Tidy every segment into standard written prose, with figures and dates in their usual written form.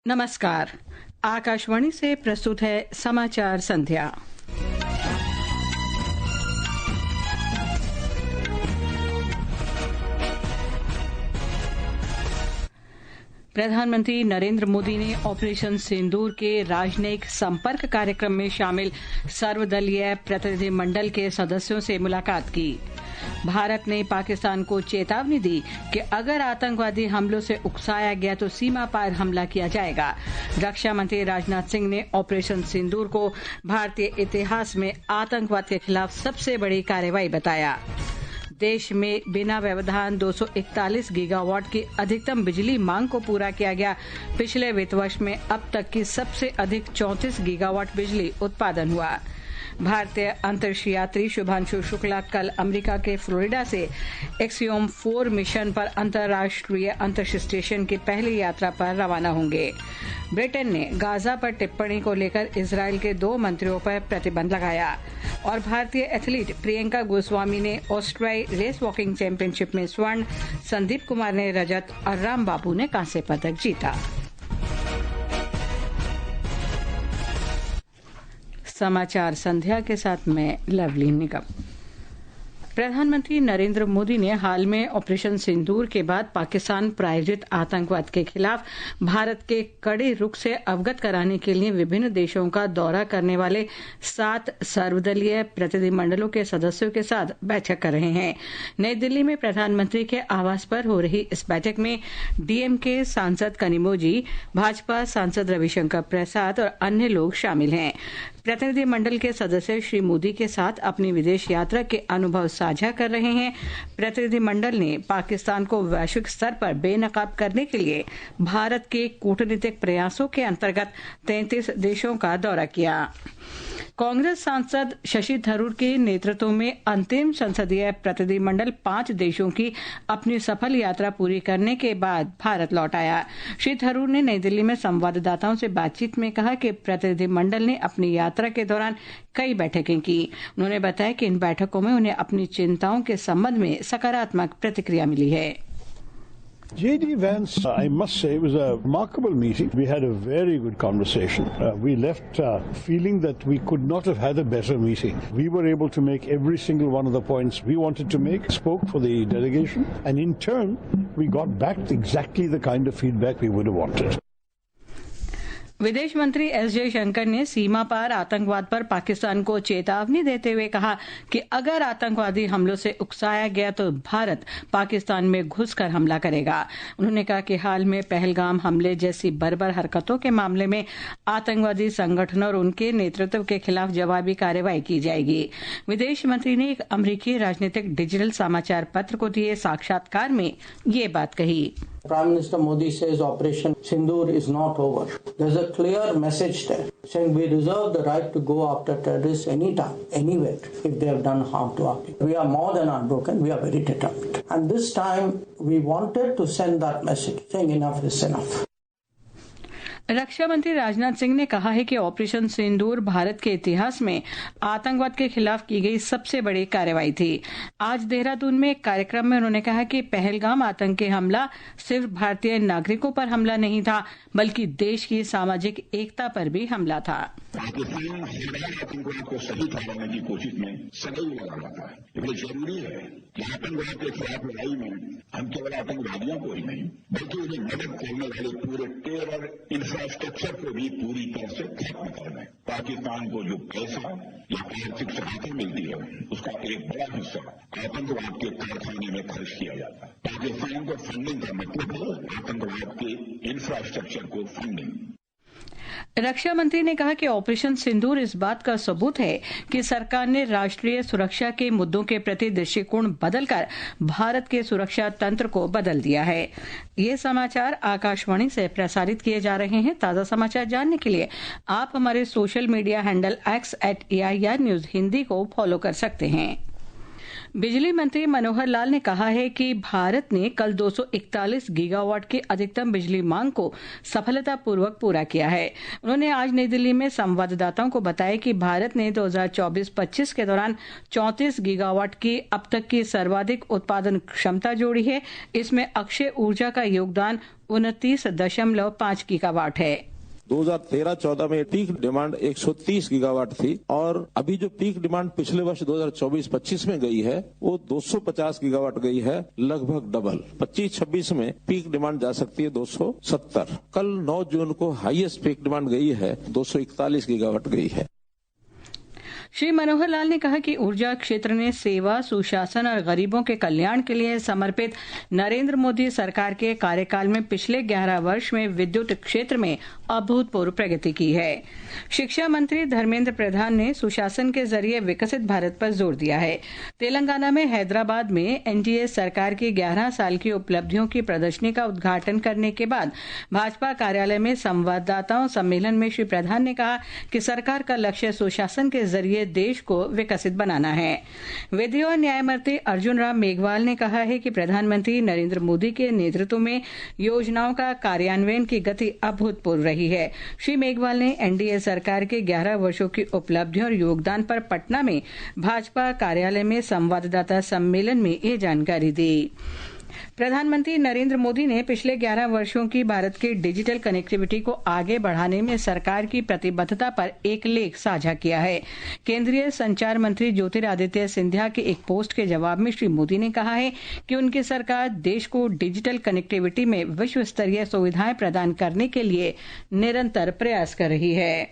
नमस्कार। आकाशवाणी से प्रस्तुत है समाचार संध्या। प्रधानमंत्री नरेंद्र मोदी ने ऑपरेशन सिंदूर के राजनयिक संपर्क कार्यक्रम में शामिल सर्वदलीय प्रतिनिधिमंडल के सदस्यों से मुलाकात की। भारत ने पाकिस्तान को चेतावनी दी कि अगर आतंकवादी हमलों से उकसाया गया तो सीमा पार हमला किया जाएगा। रक्षा मंत्री राजनाथ सिंह ने ऑपरेशन सिंदूर को भारतीय इतिहास में आतंकवाद के खिलाफ सबसे बड़ी कार्रवाई बताया। देश में बिना व्यवधान 241 गीगावाट की अधिकतम बिजली मांग को पूरा किया गया। पिछले वित्त वर्ष में अब तक की सबसे अधिक 34 गीगावाट बिजली उत्पादन हुआ। भारतीय अंतरिक्ष यात्री शुभांशु शुक्ला कल अमेरिका के फ्लोरिडा से एक्सियोम 4 मिशन पर अंतर्राष्ट्रीय अंतरिक्ष स्टेशन की पहली यात्रा पर रवाना होंगे। ब्रिटेन ने गाजा पर टिप्पणी को लेकर इजरायल के 2 मंत्रियों पर प्रतिबंध लगाया और भारतीय एथलीट प्रियंका गोस्वामी ने ऑस्ट्रेलियाई रेस वॉकिंग चैंपियनशिप में स्वर्ण, संदीप कुमार ने रजत और राम बाबू ने कांस्य पदक जीता। समाचार संध्या के साथ मैं लवली निगम। प्रधानमंत्री नरेंद्र मोदी ने हाल में ऑपरेशन सिंदूर के बाद पाकिस्तान प्रायोजित आतंकवाद के खिलाफ भारत के कड़े रुख से अवगत कराने के लिए विभिन्न देशों का दौरा करने वाले 7 सर्वदलीय प्रतिनिधिमंडलों के सदस्यों के साथ बैठक कर रहे हैं। नई दिल्ली में प्रधानमंत्री के आवास पर हो रही इस बैठक में डीएमके सांसद कनिमोझी, भाजपा सांसद रविशंकर प्रसाद और अन्य लोग शामिल हैं। प्रतिनिधिमंडल के सदस्य श्री मोदी के साथ अपनी विदेश यात्रा के अनुभव साझा कर रहे हैं। प्रतिनिधिमंडल ने पाकिस्तान को वैश्विक स्तर पर बेनकाब करने के लिए भारत के कूटनीतिक प्रयासों के अंतर्गत 33 देशों का दौरा किया। कांग्रेस सांसद शशि थरूर के नेतृत्व में अंतिम संसदीय प्रतिनिधिमंडल 5 देशों की अपनी सफल यात्रा पूरी करने के बाद भारत लौट आया। श्री थरूर ने नई दिल्ली में संवाददाताओं से बातचीत में कहा कि प्रतिनिधिमंडल ने अपनी यात्रा के दौरान कई बैठकें की। उन्होंने बताया कि इन बैठकों में उन्हें अपनी चिंताओं के संबंध में सकारात्मक प्रतिक्रिया मिली है। J.D. Vance, I must say, was a remarkable meeting. We had a very good conversation. We left feeling that we could not have had a better meeting. We were able to make every single one of the points we wanted to make, spoke for the delegation, and in turn, we got back exactly the kind of feedback we would have wanted. विदेश मंत्री S Jaishankar ने सीमा पार आतंकवाद पर पाकिस्तान को चेतावनी देते हुए कहा कि अगर आतंकवादी हमलों से उकसाया गया तो भारत पाकिस्तान में घुसकर हमला करेगा। उन्होंने कहा कि हाल में पहलगाम हमले जैसी बर्बर हरकतों के मामले में आतंकवादी संगठनों और उनके नेतृत्व के खिलाफ जवाबी कार्रवाई की जाएगी। विदेश मंत्री ने एक अमेरिकी राजनीतिक डिजिटल समाचार पत्र को दिए साक्षात्कार में ये बात कही। Prime Minister Modi says Operation Sindoor is not over. There's a clear message there saying we reserve the right to go after terrorists anytime, anywhere, if they have done harm to our people. We are more than heartbroken, we are very determined. And this time we wanted to send that message saying enough is enough. रक्षा मंत्री राजनाथ सिंह ने कहा है कि operation सिंदूर भारत के इतिहास में आतंकवाद के खिलाफ की गई सबसे बड़ी कार्रवाई थी। आज देहरादून में एक कार्यक्रम में उन्होंने कहा कि पहलगाम आतंकी हमला सिर्फ भारतीय नागरिकों पर हमला नहीं था, बल्कि देश की सामाजिक एकता पर भी हमला था। पाकिस्तान आतंकवाद को सही ठहराने की कोशिश में सदैव लगा रहा है। इसलिए जरूरी है कि आतंकवाद के खिलाफ लड़ाई में हम केवल आतंकवादियों को ही नहीं, बल्कि उन्हें मदद करने वाले पूरे टेरर इंफ्रास्ट्रक्चर को भी पूरी तरह से खत्म करना है। पाकिस्तान को जो पैसा या आर्थिक सहायता मिलती है उसका एक बड़ा हिस्सा आतंकवाद के कारखाने में खर्च किया जाता है। पाकिस्तान को फंडिंग का मतलब है आतंकवाद के इंफ्रास्ट्रक्चर को फंडिंग। रक्षा मंत्री ने कहा कि ऑपरेशन सिंदूर इस बात का सबूत है कि सरकार ने राष्ट्रीय सुरक्षा के मुद्दों के प्रति दृष्टिकोण बदलकर भारत के सुरक्षा तंत्र को बदल दिया है। ये समाचार आकाशवाणी से प्रसारित किए जा रहे हैं। ताजा समाचार जानने के लिए आप हमारे social media handle X @AIR News Hindi को फॉलो कर सकते हैं। बिजली मंत्री मनोहर लाल ने कहा है कि भारत ने कल 241 गीगावाट की अधिकतम बिजली मांग को सफलतापूर्वक पूरा किया है। उन्होंने आज नई दिल्ली में संवाददाताओं को बताया कि भारत ने 2024-25 के दौरान 34 गीगावाट की अब तक की सर्वाधिक उत्पादन क्षमता जोड़ी है। इसमें अक्षय ऊर्जा का योगदान 29.5 गीगावाट है। 2013-14 में पीक डिमांड 130 गीगावाट थी और अभी जो पीक डिमांड पिछले वर्ष 2024-25 में गई है वो 250 गीगावाट गई है, लगभग डबल। 25-26 में पीक डिमांड जा सकती है 270। कल 9 जून को हाईएस्ट पीक डिमांड गई है 241 गीगावाट गई है। श्री मनोहर लाल ने कहा कि ऊर्जा क्षेत्र ने सेवा, सुशासन और गरीबों के कल्याण के लिए समर्पित नरेंद्र मोदी सरकार के कार्यकाल में पिछले 11 वर्ष में विद्युत क्षेत्र में अभूतपूर्व प्रगति की है। शिक्षा मंत्री धर्मेंद्र प्रधान ने सुशासन के जरिए विकसित भारत पर जोर दिया है। तेलंगाना में हैदराबाद में एनडीए सरकार की 11 साल की उपलब्धियों की प्रदर्शनी का उद्घाटन करने के बाद भाजपा कार्यालय में संवाददाताओं सम्मेलन में श्री प्रधान ने कहा कि सरकार का लक्ष्य सुशासन के जरिए देश को विकसित बनाना है। विधि और न्याय मंत्री अर्जुन राम मेघवाल ने कहा है कि प्रधानमंत्री नरेंद्र मोदी के नेतृत्व में योजनाओं का कार्यान्वयन की गति अभूतपूर्व रही है। श्री मेघवाल ने एनडीए सरकार के 11 वर्षों की उपलब्धियों और योगदान पर पटना में भाजपा कार्यालय में संवाददाता सम्मेलन में ये जानकारी दी। प्रधानमंत्री नरेंद्र मोदी ने पिछले 11 वर्षों की भारत की डिजिटल कनेक्टिविटी को आगे बढ़ाने में सरकार की प्रतिबद्धता पर एक लेख साझा किया है। केंद्रीय संचार मंत्री ज्योतिरादित्य सिंधिया के एक पोस्ट के जवाब में श्री मोदी ने कहा है कि उनकी सरकार देश को डिजिटल कनेक्टिविटी में विश्व स्तरीय सुविधाएं प्रदान करने के लिए निरंतर प्रयास कर रही है।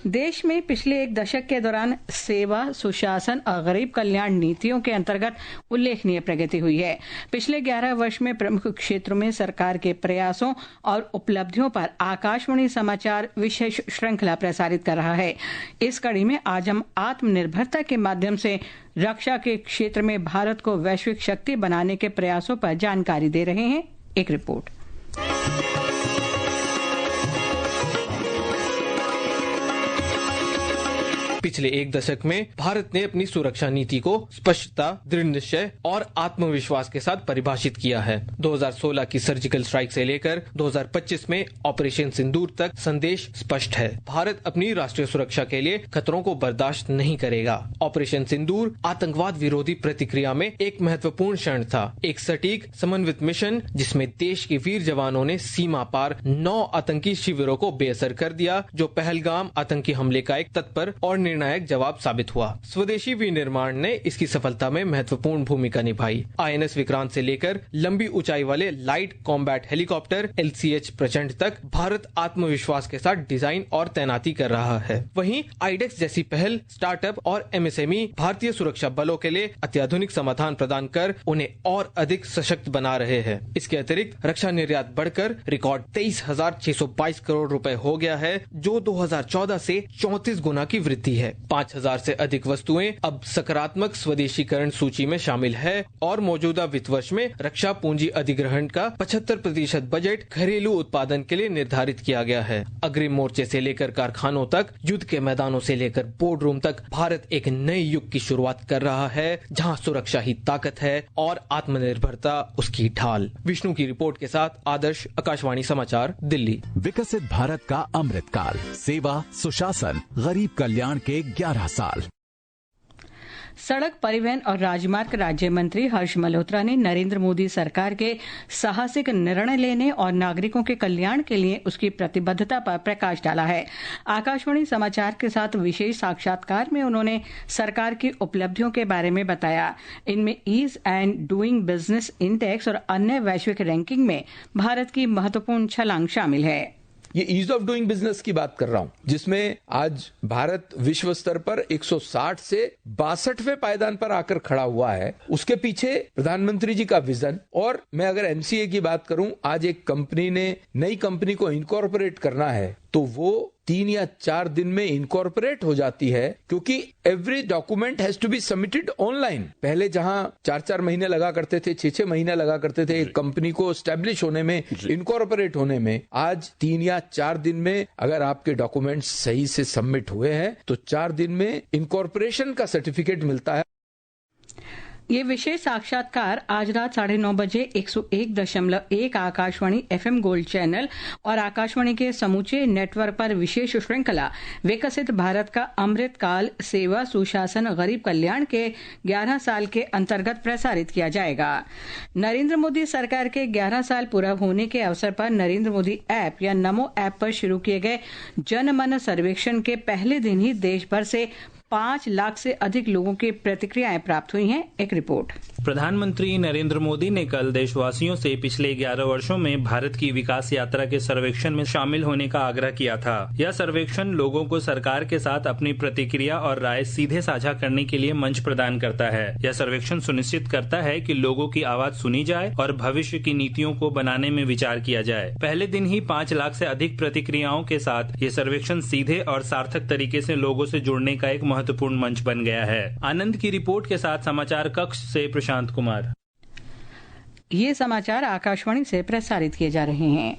देश में पिछले एक दशक के दौरान सेवा, सुशासन और गरीब कल्याण नीतियों के अंतर्गत उल्लेखनीय प्रगति हुई है। पिछले 11 वर्ष में प्रमुख क्षेत्रों में सरकार के प्रयासों और उपलब्धियों पर आकाशवाणी समाचार विशेष श्रृंखला प्रसारित कर रहा है। इस कड़ी में आज हम आत्मनिर्भरता के माध्यम से रक्षा के क्षेत्र में भारत को वैश्विक शक्ति बनाने के प्रयासों पर जानकारी दे रहे हैं। एक रिपोर्ट। पिछले एक दशक में भारत ने अपनी सुरक्षा नीति को स्पष्टता, दृढ़ निश्चय और आत्मविश्वास के साथ परिभाषित किया है। 2016 की सर्जिकल स्ट्राइक से लेकर 2025 में ऑपरेशन सिंदूर तक संदेश स्पष्ट है। भारत अपनी राष्ट्रीय सुरक्षा के लिए खतरों को बर्दाश्त नहीं करेगा। ऑपरेशन सिंदूर आतंकवाद विरोधी प्रतिक्रिया में एक महत्वपूर्ण क्षण था, एक सटीक समन्वित मिशन जिसमें देश के वीर जवानों ने सीमा पार 9 आतंकी शिविरों को बेअसर कर दिया, जो पहलगाम आतंकी हमले का एक तत्पर और निर्णायक जवाब साबित हुआ। स्वदेशी विनिर्माण ने इसकी सफलता में महत्वपूर्ण भूमिका निभाई। आईएनएस विक्रांत से लेकर लंबी ऊंचाई वाले लाइट कॉम्बैट हेलीकॉप्टर LCH प्रचंड तक भारत आत्मविश्वास के साथ डिजाइन और तैनाती कर रहा है। वहीं आईडेक्स जैसी पहल स्टार्टअप और MSME भारतीय सुरक्षा बलों के लिए अत्याधुनिक समाधान प्रदान कर उन्हें और अधिक सशक्त बना रहे हैं। इसके अतिरिक्त रक्षा निर्यात बढ़कर रिकॉर्ड 23,622 करोड़ रुपए हो गया है, जो 2014 से 34 गुना की वृद्धि है। 5,000 से अधिक वस्तुएं अब सकारात्मक स्वदेशीकरण सूची में शामिल है और मौजूदा वित्त वर्ष में रक्षा पूंजी अधिग्रहण का 75% बजट घरेलू उत्पादन के लिए निर्धारित किया गया है। अग्रिम मोर्चे से लेकर कारखानों तक, युद्ध के मैदानों से लेकर बोर्ड रूम तक भारत एक नए युग की शुरुआत कर रहा है, जहां सुरक्षा ही ताकत है और आत्मनिर्भरता उसकी ढाल। विष्णु की रिपोर्ट के साथ आदर्श, आकाशवाणी समाचार, दिल्ली। विकसित भारत का अमृतकाल, सेवा, सुशासन, गरीब कल्याण के 11 साल। सड़क परिवहन और राजमार्ग राज्य मंत्री हर्ष मल्होत्रा ने नरेंद्र मोदी सरकार के साहसिक निर्णय लेने और नागरिकों के कल्याण के लिए उसकी प्रतिबद्धता पर प्रकाश डाला है। आकाशवाणी समाचार के साथ विशेष साक्षात्कार में उन्होंने सरकार की उपलब्धियों के बारे में बताया। इनमें ease and doing business index और अन्य वैश्विक रैंकिंग में भारत की महत्वपूर्ण छलांग शामिल है। ये ईज ऑफ डूइंग बिजनेस की बात कर रहा हूं, जिसमें आज भारत विश्व स्तर पर 160 से 62वें पायदान पर आकर खड़ा हुआ है। उसके पीछे प्रधानमंत्री जी का विजन, और मैं अगर MCA की बात करूं, आज एक कंपनी ने नई कंपनी को इनकॉर्पोरेट करना है तो वो 3 या 4 दिन में इनकॉर्पोरेट हो जाती है, क्योंकि every document has to be submitted online. पहले जहां 4-4 महीने लगा करते थे, 6-6 महीने लगा करते थे एक कंपनी को एस्टेब्लिश होने में, इनकॉर्पोरेट होने में, आज 3 या 4 दिन में अगर आपके डॉक्यूमेंट्स सही से सबमिट हुए हैं तो 4 दिन में इनकॉर्पोरेशन का सर्टिफिकेट मिलता है। ये विशेष साक्षात्कार आज रात 9:30 बजे 101.1 आकाशवाणी FM गोल्ड चैनल और आकाशवाणी के समूचे नेटवर्क पर विशेष श्रृंखला विकसित भारत का अमृत काल सेवा सुशासन गरीब कल्याण के 11 साल के अंतर्गत प्रसारित किया जाएगा। नरेंद्र मोदी सरकार के 11 साल पूरा होने के अवसर पर नरेंद्र मोदी ऐप या नमो ऐप पर शुरू किए गए जनमन सर्वेक्षण के पहले दिन ही देश भर से 5 लाख से अधिक लोगों की प्रतिक्रियाएं प्राप्त हुई हैं। एक रिपोर्ट। प्रधानमंत्री नरेंद्र मोदी ने कल देशवासियों से पिछले 11 वर्षों में भारत की विकास यात्रा के सर्वेक्षण में शामिल होने का आग्रह किया था। यह सर्वेक्षण लोगों को सरकार के साथ अपनी प्रतिक्रिया और राय सीधे साझा करने के लिए मंच प्रदान करता है। यह सर्वेक्षण सुनिश्चित करता है कि लोगों की आवाज सुनी जाए और भविष्य की नीतियों को बनाने में विचार किया जाए। पहले दिन ही 5 लाख से अधिक प्रतिक्रियाओं के साथ ये सर्वेक्षण सीधे और सार्थक तरीके से लोगों से जुड़ने का एक महत्वपूर्ण मंच बन गया है। आनंद की रिपोर्ट के साथ समाचार कक्ष से प्रशांत कुमार। ये समाचार आकाशवाणी से प्रसारित किए जा रहे हैं।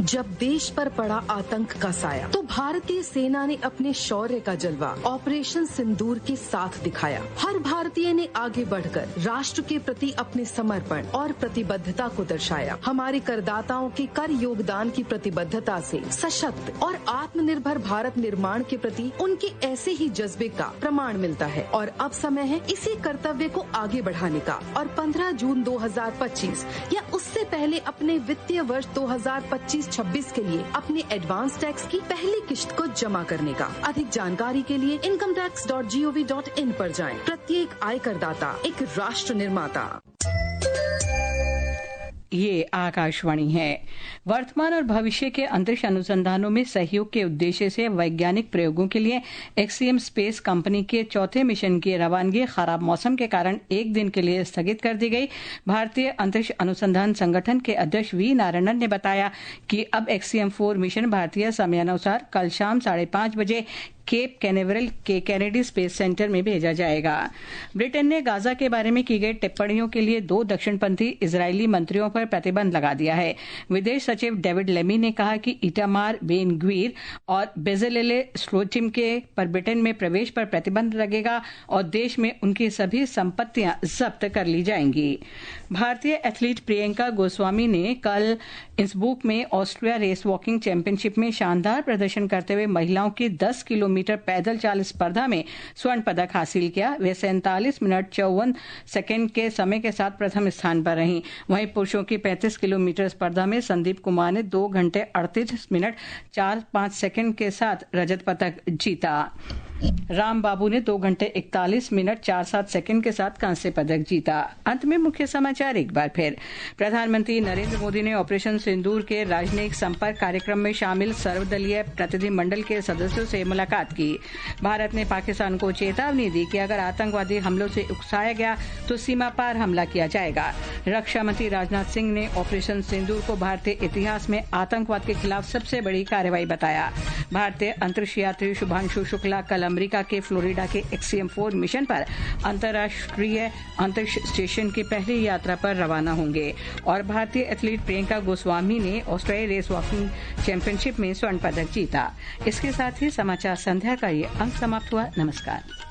जब देश पर पड़ा आतंक का साया तो भारतीय सेना ने अपने शौर्य का जलवा ऑपरेशन सिंदूर के साथ दिखाया। हर भारतीय ने आगे बढ़कर राष्ट्र के प्रति अपने समर्पण और प्रतिबद्धता को दर्शाया। हमारे करदाताओं के कर योगदान की प्रतिबद्धता से सशक्त और आत्मनिर्भर भारत निर्माण के प्रति उनके ऐसे ही जज्बे का प्रमाण मिलता है और अब समय है इसी कर्तव्य को आगे बढ़ाने का और 15 जून 2025 या उससे पहले अपने वित्तीय वर्ष 2025-26 के लिए अपने एडवांस टैक्स की पहली किश्त को जमा करने का। अधिक जानकारी के लिए incometax.gov.in पर जाएं। प्रत्येक आयकरदाता एक राष्ट्र निर्माता। ये आकाशवाणी है। वर्तमान और भविष्य के अंतरिक्ष अनुसंधानों में सहयोग के उद्देश्य से वैज्ञानिक प्रयोगों के लिए एक्सियम स्पेस कंपनी के चौथे मिशन की रवानगी खराब मौसम के कारण एक दिन के लिए स्थगित कर दी गई। भारतीय अंतरिक्ष अनुसंधान संगठन के अध्यक्ष वी नारायणन ने बताया कि अब एक्सियम 4 मिशन भारतीय समयानुसार कल शाम 5:30 बजे केप कैनेवरल के कैनेडी स्पेस सेंटर में भेजा जाएगा। ब्रिटेन ने गाजा के बारे में की गई टिप्पणियों के लिए 2 दक्षिणपंथी इजरायली मंत्रियों पर प्रतिबंध लगा दिया है। विदेश सचिव डेविड लेमी ने कहा कि इटामार बेन ग्वीर और बेजेलेले स्लोचिम के पर ब्रिटेन में प्रवेश पर प्रतिबंध लगेगा और देश में उनकी सभी संपत्तियां जब्त कर ली जाएंगी। भारतीय एथलीट प्रियंका गोस्वामी ने कल इंसब्रुक में ऑस्ट्रिया रेस वॉकिंग चैंपियनशिप में शानदार प्रदर्शन करते हुए महिलाओं की 10 किलोमीटर पैदल चाल स्पर्धा में स्वर्ण पदक हासिल किया। वे 47 मिनट 54 सेकंड के समय के साथ प्रथम स्थान पर रहीं। वहीं पुरुषों की 35 किलोमीटर स्पर्धा में संदीप कुमार ने 2 घंटे 38 मिनट 45 सेकंड के साथ रजत पदक जीता। राम बाबू ने 2 घंटे 41 मिनट 47 सेकंड के साथ कांस्य पदक जीता। अंत में मुख्य समाचार एक बार फिर। प्रधानमंत्री नरेंद्र मोदी ने ऑपरेशन सिंदूर के राजनयिक संपर्क कार्यक्रम में शामिल सर्वदलीय प्रतिनिधिमंडल के सदस्यों से मुलाकात की। भारत ने पाकिस्तान को चेतावनी दी कि अगर आतंकवादी हमलों से उकसाया गया तो सीमा पार हमला किया जाएगा। रक्षा मंत्री राजनाथ सिंह ने ऑपरेशन सिंदूर को भारतीय इतिहास में आतंकवाद के खिलाफ सबसे बड़ी कार्रवाई बताया। भारतीय अंतरिक्ष यात्री शुभांशु शुक्ला कल अमेरिका के फ्लोरिडा के एक्सियम 4 मिशन पर अंतर्राष्ट्रीय अंतरिक्ष स्टेशन की पहली यात्रा पर रवाना होंगे। और भारतीय एथलीट प्रियंका गोस्वामी ने ऑस्ट्रेलिया रेस वॉकिंग चैंपियनशिप में स्वर्ण पदक जीता। इसके साथ ही समाचार संध्या का ये अंक समाप्त हुआ। नमस्कार।